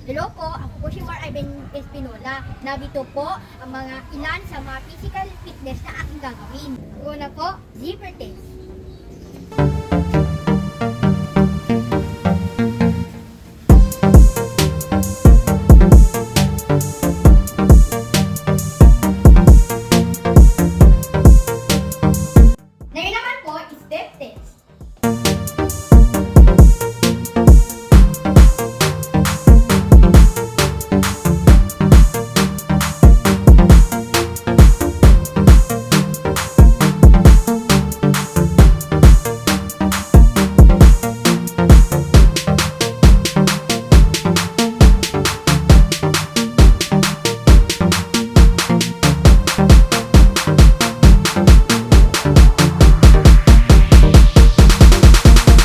Hello po, ako po si Mar Ivan Espinola. Nabito po ang mga ilan sa mga physical fitness na aking gagawin. Una po, zipper test. Ngayon naman po, step test.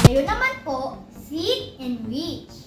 Ngayon naman po, sit and reach.